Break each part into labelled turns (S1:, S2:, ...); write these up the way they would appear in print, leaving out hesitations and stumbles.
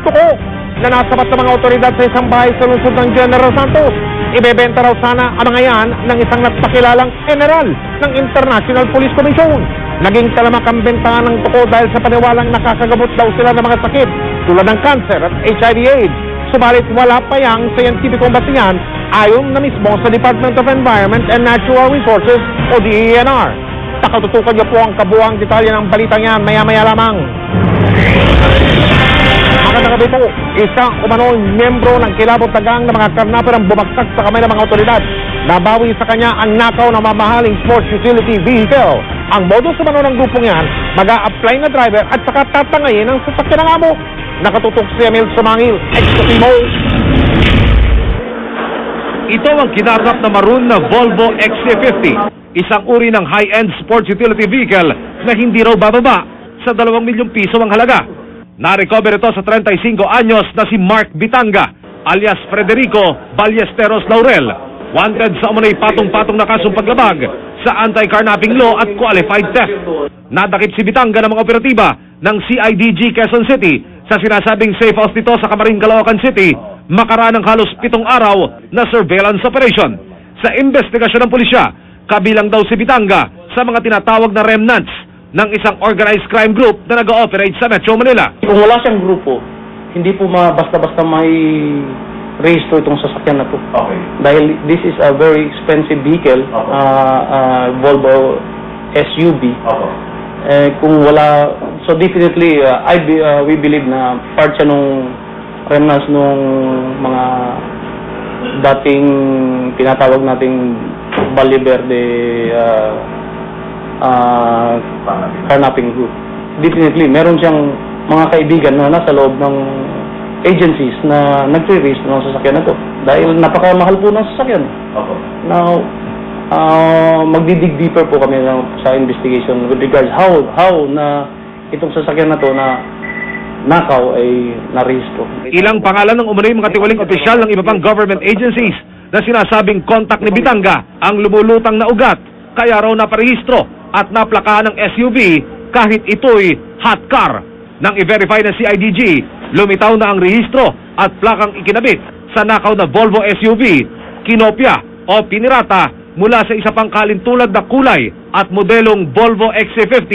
S1: tuko na nasabat ng mga otoridad sa isang bahay sa lungsod ng General Santos. Ibebenta raw sana ang mga yan ng isang nagpakilalang general ng International Police Commission. Naging talamak ang bentahan ng tuko dahil sa paniwalang nakakagamot daw sila ng mga sakit tulad ng cancer at HIV/AIDS. Subalit wala pa yang scientificong basihan ayon na mismo sa Department of Environment and Natural Resources o DENR. Takatutukan niyo po ang kabuuang detalye ng balitang yan maya-maya lamang. Magandang gabi po, isang umano'y miyembro ng kilabot tagang ng mga karnaper ang bumagsak sa kamay ng mga otoridad. Nabawi sa kanya ang nakaw na mamahaling sports utility vehicle. Ang modus umano ng grupong yan, mag-a-apply na driver at saka tatangayin ang sasakyan ng amo. Nakatutok si Emil Sumangil, ex-Timo.
S2: Ito ang kinarnap na maroon na Volvo XC50, isang uri ng high-end sports utility vehicle na hindi raw bababa sa 2 milyong piso ang halaga. Na-recover ito sa 35 anyos na si Mark Bitanga, alias Federico Ballesteros Laurel, wanted sa umunay patong-patong na kasong paglabag sa anti-carnapping law at qualified theft. Nadakip si Bitanga ng mga operatiba ng CIDG Quezon City sa sinasabing safe house nito sa Camarin, Caloocan City, makaraan ng halos 7 araw na surveillance operation. Sa investigasyon ng pulisya, kabilang daw si Bitanga sa mga tinatawag na remnants ng isang organized crime group na nag-ooperate sa Metro Manila.
S3: Kung wala siyang grupo, hindi po basta-basta may rehistro itong sasakyan na to.
S4: Okay.
S3: Dahil this is a very expensive vehicle, Volvo SUV.
S4: Opo.
S3: Kung wala, so definitely, we believe na part siya nung remnants nung mga dating tinatawag nating Valle Verde carnapping group. Definitely, meron siyang mga kaibigan na nasa loob ng agencies na nagre-raise ng sasakyan na to. Dahil napakamahal po ng sasakyan.
S4: Opo.
S3: Now, magdidig deeper po kami sa investigation with regards how na itong sasakyan na to na nakaw ay narehistro.
S2: Ilang pangalan ng umunay mga tiwaling opisyal ng iba pang government agencies na sinasabing kontak ni Bitanga ang lumulutang na ugat, kaya raw naparehistro at naplakahan ng SUV kahit ito'y hot car. Nang i-verify ng CIDG, lumitaw na ang rehistro at plakang ikinabit sa nakaw na Volvo SUV, kinopya o pinirata mula sa isa pang kalintulad na kulay at modelong Volvo XC50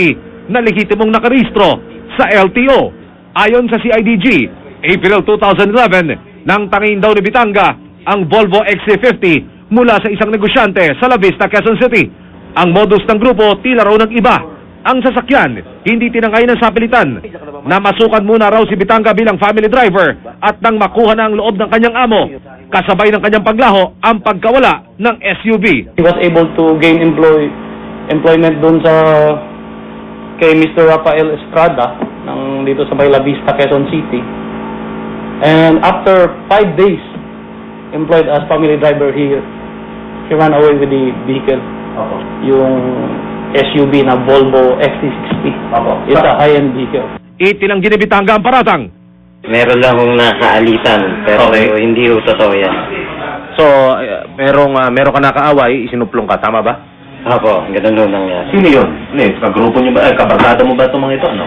S2: na lehitimong nakarehistro sa LTO. Ayon sa CIDG, April 2011, nang tangin daw ni Bitanga ang Volvo XC50 mula sa isang negosyante sa La Vista, Quezon City. Ang modus ng grupo tila raw ng iba. Ang sasakyan, hindi tinangay ng sapilitan. Namasukan muna raw si Bitanga bilang family driver at nang makuha na ang loob ng kanyang amo, kasabay ng kanyang paglaho ang pagkawala ng SUV.
S3: He was able to gain employment doon sa kay Mr. Rafael Estrada ng dito sa La Vista, Quezon City. And after 5 days employed as family driver, he ran away with the vehicle.
S4: Opo.
S3: Yung SUV na Volvo XC60.
S4: Opo.
S3: It's a high-end vehicle.
S2: Itinanggi ni Bitanga ang paratang.
S5: Meron lang akong nakaalitan, pero
S4: Okay.
S5: hindi ho totoo yan.
S6: So, merong ka nakaaway, isinuplong ka, tama ba?
S5: Apo, ganun ho nangyari.
S4: Sino yun? Kagrupo niyo ba? Kabarkada mo ba itong mga ito? Ano?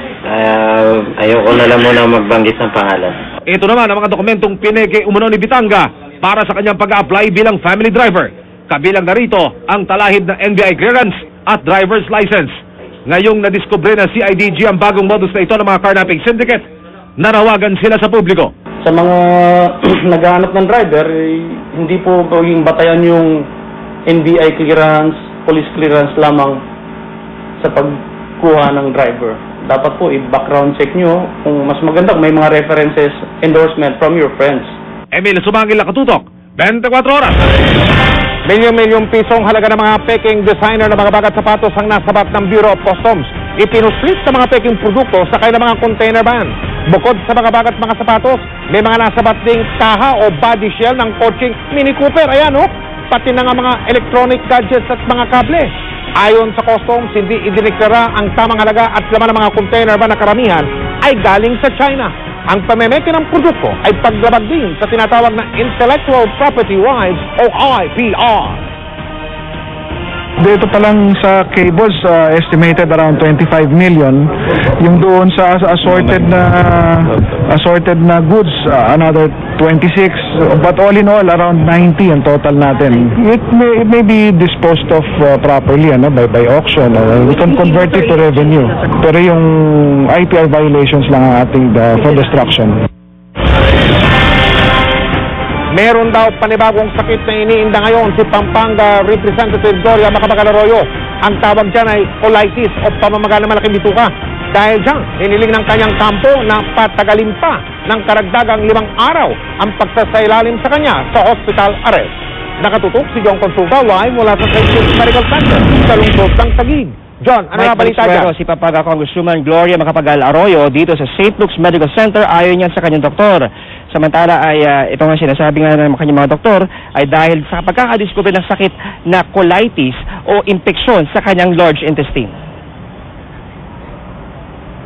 S5: Ayoko na lang muna magbanggit ng pangalan.
S2: Ito naman ang mga dokumentong pineke umano ni Bitanga para sa kanyang pag-a-apply bilang family driver. Kabilang na rito ang talahib ng NBI clearance at driver's license. Ngayong nadiskubre ng CIDG ang bagong modus na ito ng mga carnapping syndicate, nanawagan sila sa publiko.
S3: Sa mga naghahanap ng driver, hindi po maging batayan yung NBI clearance, police clearance lamang sa pagkuha ng driver. Dapat po i-background check nyo kung mas maganda kung may mga references, endorsement from your friends.
S2: Emil Sumangil, nakatutok, 24 oras.
S1: Milyong-milyong pisong halaga ng mga peking designer na mga bagat sapatos ang nasabat ng Bureau of Customs. Ipinuslit sa mga peking produkto sa kanilang mga container van. Bukod sa mga bagat mga sapatos, may mga nasabat ding kaha o body shell ng kotseng Mini Cooper. Ayan pati na nga mga electronic gadgets at mga kable. Ayon sa Customs, hindi idineklara ang tamang halaga at laman ng mga container van na karamihan ay galing sa China. Ang pamemeke ng produkto ay paglabag din sa tinatawag na Intellectual Property Rights o IPR.
S7: Dito pa lang sa cables, estimated around 25 million. Yung doon sa assorted na goods, another 26. But all in all, around 90 ang total natin. It may be disposed of properly by auction. We can convert it to revenue. Pero yung IPR violations lang ang ating for destruction.
S1: Meron daw panibagong sakit na iniinda ngayon si Pampanga Representative Gloria Macapagal Arroyo. Ang tawag dyan ay colitis o pamamaga ng malaking bituka. Dahil dyan, hiniling ng kanyang kampo na patagalin pa ng karagdagang 5 araw ang pagsasailalim sa kanya sa hospital arrest. Nakatutok si John Consulta live mula sa St. Luke's Medical Center sa lungsod ng Taguig. John, ano na balita dyan?
S8: Si Pampanga Congresswoman Gloria Macapagal Arroyo dito sa St. Luke's Medical Center ayon niyan sa kanyang doktor. Samantala ay ito nga sinasabi nga ng kanyang mga doktor ay dahil sa pagkakadiscover ng sakit na colitis o impeksyon sa kanyang large intestine.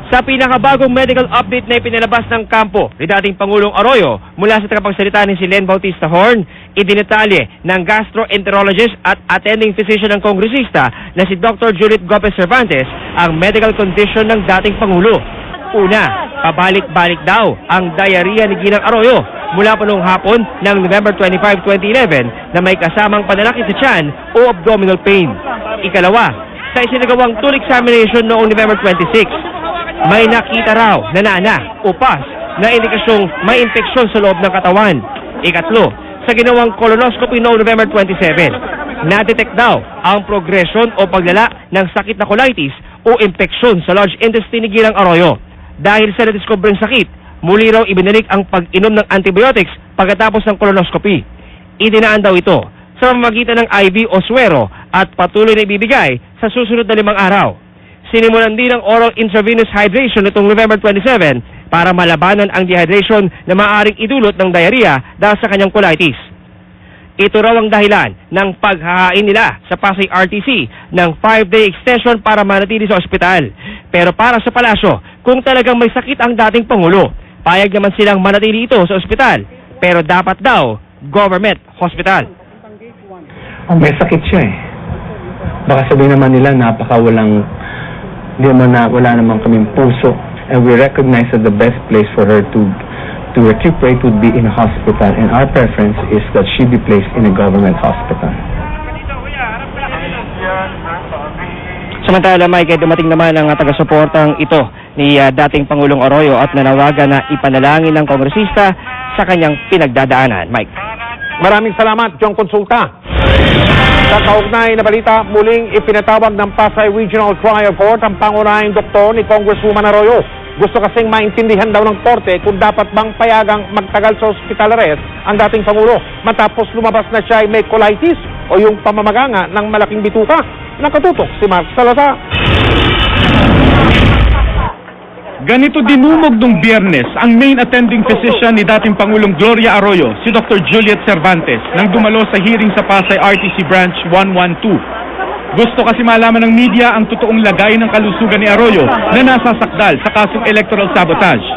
S8: Sa pinakabagong medical update na ipinalabas ng kampo ni dating Pangulong Arroyo mula sa tagapagsalita ni si Len Bautista Horn, idinitalye ng gastroenterologist at attending physician ng kongresista na si Dr. Juliet Gomez Cervantes ang medical condition ng dating Pangulo. Una, pabalik-balik daw ang diarrhea ni Ginang Arroyo mula pa noong hapon ng November 25, 2011 na may kasamang pananakit sa tiyan o abdominal pain. Ikalawa, sa isinagawang tool examination noong November 26, may nakita raw na nana o pus na indikasyong may infeksyon sa loob ng katawan. Ikatlo, sa ginawang colonoscopy noong November 27, na-detect daw ang progression o paglala ng sakit na colitis o infeksyon sa large intestine ni Ginang Arroyo. Dahil sa na-discoverang sakit, muli raw ibinalik ang pag-inom ng antibiotics pagkatapos ng colonoscopy. Idinaan daw ito sa pamamagitan ng IV o suwero at patuloy na ibibigay sa susunod na 5 araw. Sinimulan din ang oral intravenous hydration nitong November 27 para malabanan ang dehydration na maaaring idulot ng diarrhea dahil sa kanyang colitis. Ito raw ang dahilan ng paghahain nila sa Pasay RTC ng 5-day extension para manatili sa ospital. Pero para sa palasyo, kung talagang may sakit ang dating Pangulo, payag naman silang manatili ito sa ospital. Pero dapat daw, government hospital.
S9: May sakit siya eh. Baka sabihin naman nila wala naman kaming puso, and we recognize that the best place for her to recuperate would be in a hospital, and our preference is that she be placed in a government hospital.
S8: Samantala, Mike, dumating naman ang taga-suportang ito ni dating Pangulong Arroyo at nanawagan na ipanalangin ng kongresista sa kanyang pinagdadaanan. Mike.
S1: Maraming salamat, John Consulta. Sa kaugnay na balita, muling ipinatawag ng Pasay Regional Trial Court ang pangunahing doktor ni Congresswoman Arroyo. Gusto kasing maintindihan daw ng korte kung dapat bang payagang magtagal sa hospital arrest ang dating Pangulo matapos lumabas na siya ay may colitis o yung pamamaganga ng malaking bituka. Nakatutok si Mark Salazar.
S10: Ganito dinumog nung Biyernes ang main attending physician ni dating Pangulong Gloria Arroyo, si Dr. Juliet Cervantes, nang dumalo sa hearing sa Pasay RTC Branch 112. Gusto kasi malaman ng media ang totoong lagay ng kalusugan ni Arroyo na nasasakdal sa kasong electoral sabotage.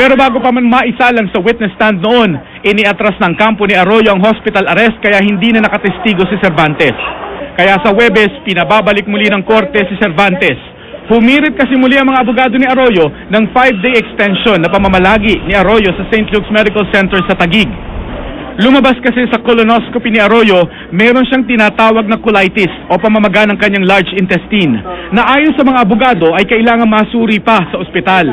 S10: Pero bago pa man maisalang sa witness stand noon, iniatras ng kampo ni Arroyo ang hospital arrest kaya hindi na nakatestigo si Cervantes. Kaya sa Huwebes, pinababalik muli ng korte si Cervantes. Humirit kasi muli ang mga abogado ni Arroyo ng 5-day extension na pamamalagi ni Arroyo sa St. Luke's Medical Center sa Taguig. Lumabas kasi sa colonoscopy ni Arroyo, meron siyang tinatawag na colitis o pamamaga ng kanyang large intestine na ayon sa mga abogado ay kailangan masuri pa sa ospital.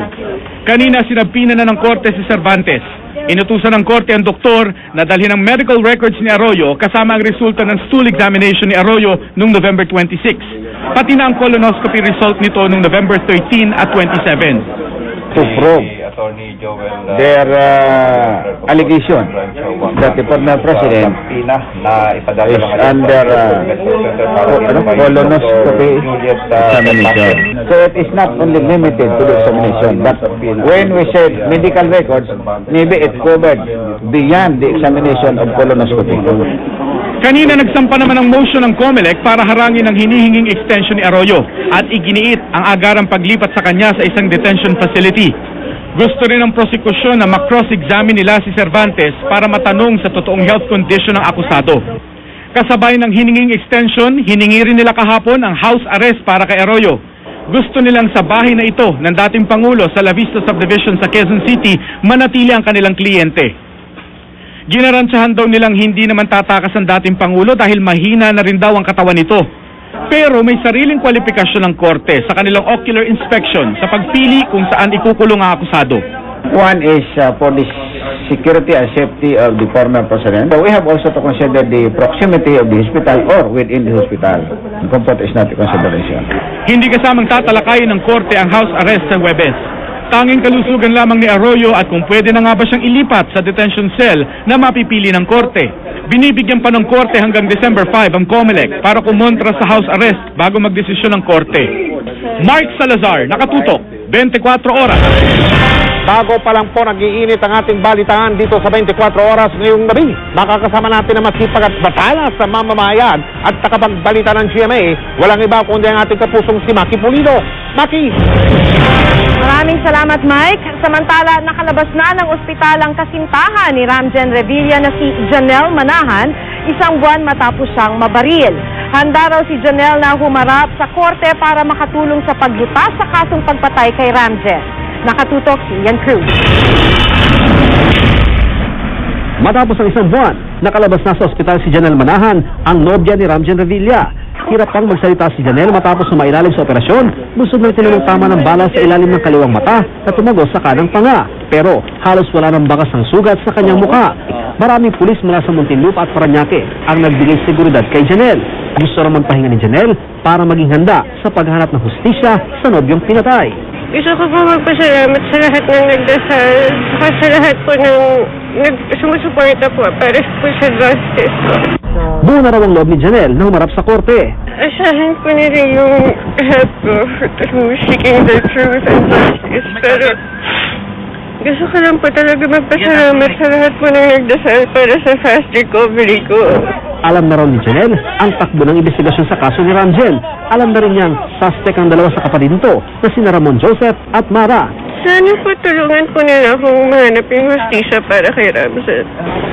S10: Kanina sinabpina na ng korte si Cervantes. Inutusan ng korte ang doktor na dalhin ang medical records ni Arroyo kasama ang resulta ng stool examination ni Arroyo noong November 26. Pati na ang colonoscopy result nito noong November 13 at 27.
S11: To prove their allegation that the former president is under colonoscopy examination. So it is not only limited to the examination, but when we said medical records, maybe it covered beyond the examination of colonoscopy.
S10: Kanina nagsampa naman ang motion ng COMELEC para harangin ang hinihinging extension ni Arroyo at iginiit ang agarang paglipat sa kanya sa isang detention facility. Gusto rin ng prosekusyon na makross-examine nila si Cervantes para matanong sa totoong health condition ng akusado. Kasabay ng hininging extension, hiningi rin nila kahapon ang house arrest para kay Arroyo. Gusto nilang sa bahay na ito ng dating Pangulo sa La Vista Subdivision sa Quezon City manatili ang kanilang kliyente. Ginarantsahan daw nilang hindi naman tatakas ang dating Pangulo dahil mahina na rin daw ang katawan nito. Pero may sariling kwalifikasyon ng korte sa kanilang ocular inspection sa pagpili kung saan ikukulong ang akusado.
S11: One is for the security and safety of the former president. But we have also to consider the proximity of the hospital or within the hospital. The comfort is not a consideration.
S10: Hindi kasamang tatalakayin ng korte ang house arrest sa Huwebes. Tanging kalusugan lamang ni Arroyo at kung pwede na nga ba siyang ilipat sa detention cell na mapipili ng korte. Binibigyan pa ng korte hanggang December 5 ang COMELEC para kumontra sa house arrest bago magdesisyon ng korte. Mark Salazar, nakatutok, 24 oras.
S1: Bago pa lang po nag-iinit ang ating balitaan dito sa 24 oras ngayong gabi. Makakasama natin ang masipag at batala sa mamamayan at takapagbalita ng GMA. Walang iba kundi ang ating kapusong si Maki Pulido. Maki!
S12: Maraming salamat, Mike. Samantala, nakalabas na ng ospital ang kasintahan ni Ramjen Revilla na si Janelle Manahan, isang buwan matapos siyang mabaril. Handa raw si Janelle na humarap sa korte para makatulong sa paglutas sa kasong pagpatay kay Ramjen. Nakatutok si Ian Cruz.
S13: Matapos ang isang buwan, nakalabas na sa ospital si Janelle Manahan, ang nobya ni Ramjen Revilla. Hirap pang magsalita si Janelle matapos sumailalim sa operasyon. Busog na tinanong tama ng bala sa ilalim ng kaliwang mata na tumagos sa kanang panga. Pero halos wala ng bakas ng sugat sa kanyang muka. Maraming pulis mula sa Muntinlupa at Parañaque ang nagbigay seguridad kay Janelle. Gusto naman pahinga ni Janelle para maging handa sa paghanap ng hustisya sa nobyong pinatay.
S12: Gusto ko po magpasalamat sa lahat ng nagdasal, saka sa lahat po ng sumusuporta po para po sa justice po.
S13: Buo na raw ang loob ni Janelle na humarap sa korte.
S12: Asahan po nila yung help ko for seeking the truth and justice. Pero gusto ko lang po talaga magpasalamat sa lahat po ng nagdasal para sa fast recovery ko.
S13: Alam na raw ni Janelle ang takbo ng investigasyon sa kaso ni Ramjen. Alam na rin niyang suspect ang dalawa sa kapatid nito na sina Ramon Joseph at Mara.
S12: Sana po tulungan po nila akong mahanap yung hustisya para kay Ramjen.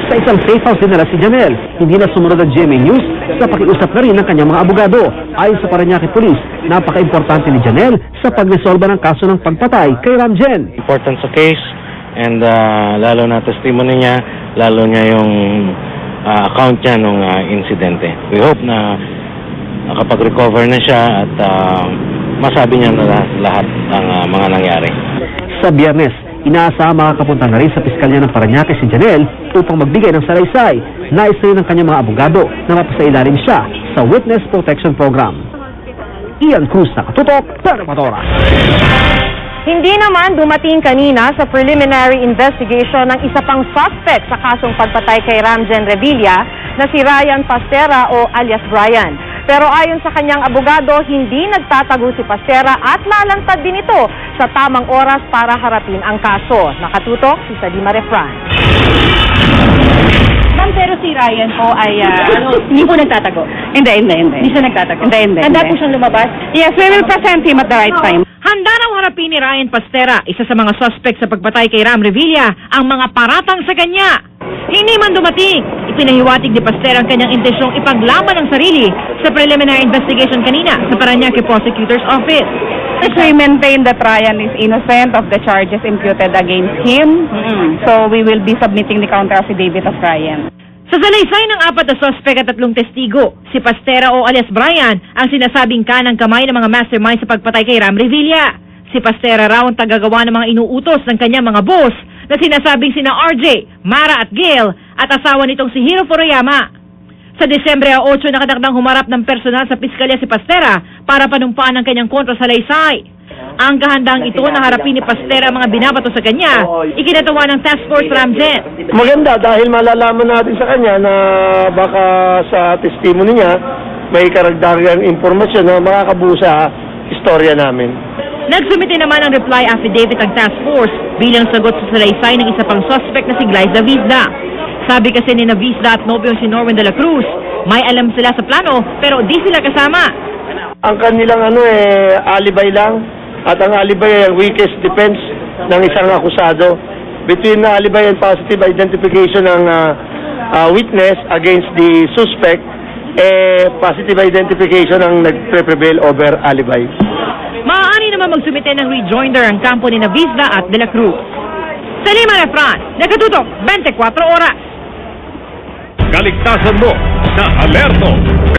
S13: Sa isang safe house din nila si Janelle, hindi na sumunod ang GMA News sa pakiusap na rin ng kanyang mga abogado. Ayon sa Parañaque Police, napaka-importante ni Janelle sa pagresolba ng kaso ng pagpatay kay Ramjen.
S5: Important sa case and lalo na testimony niya, lalo niya yung account niya nung insidente. We hope na nakapag-recover na siya at masabi niya na lahat ng mga nangyari.
S13: Sa Biyernes, inaasahan makakapunta na rin sa piskalya ng Parañaque si Janelle upang magbigay ng salaysay. Nais rin ng kanyang mga abogado na mapasailalim siya sa Witness Protection Program. Ian Cruz, nakatutok, 24 oras.
S12: Hindi naman dumating kanina sa preliminary investigation ng isa pang suspect sa kasong pagpatay kay Ramjen Revilla na si Ryan Pastera o alias Brian. Pero ayon sa kanyang abogado, hindi nagtatago si Pastera at nalantad din ito sa tamang oras para harapin ang kaso. Nakatutok si Salima Refran.
S14: Ma'am, pero si Ryan po ay hindi po nagtatago. Hindi. Hindi siya nagtatago. Hindi. Handa po siyang lumabas? Yes, we will present him at the right time.
S15: Handa raw harapin ni Ryan Pastera, isa sa mga suspect sa pagpatay kay Ram Revilla, ang mga paratang sa kanya. Hindi man dumating, ipinahiwatig ni Pastera ang kanyang intensyong ipaglaban ang sarili sa preliminary investigation kanina sa Parañaque Prosecutor's Office.
S14: We maintain that Ryan is innocent of the charges imputed against him. So we will be submitting the counter affidavit of Ryan.
S15: Sa salaysay ng 4 na suspect at 3 testigo, si Pastera o alias Brian ang sinasabing kanang kamay ng mga mastermind sa pagpatay kay Ram Revilla. Si Pastera raw ang tagagawa ng mga inuutos ng kanyang mga boss na sinasabing sina RJ, Mara at Gail at asawa nitong si Hiro Furuyama. Sa Desyembre 8, nakatakdang humarap ng personal sa piskalya si Pastera para panumpaan ang kanyang kontra sa salaysay. Ang kahandang ito na harapin ni Pastera ang mga binabato sa kanya, ikinatawa ng Task Force Ramjen.
S3: Maganda dahil malalaman natin sa kanya na baka sa testimony niya may karagdagang informasyon na makakabuo sa istorya namin.
S15: Nagsumite naman ang reply affidavit ng Task Force bilang sagot sa salaysay ng isa pang suspect na si Glyza Vizda. Sabi kasi ni Vizda at nobyong si Norman de la Cruz, may alam sila sa plano pero di sila kasama.
S3: Ang kanilang alibay lang. At ang alibay ay ang weakest defense ng isang akusado. Between alibay and positive identification ng witness against the suspect, positive identification ang nagpre-prevail over alibi.
S15: Maaari naman magsumite ng rejoinder ang kampo ni Navizla at De La Cruz. Sa Lima Refran, nakatutok 24 oras.
S2: Kaligtasan mo sa Alerto.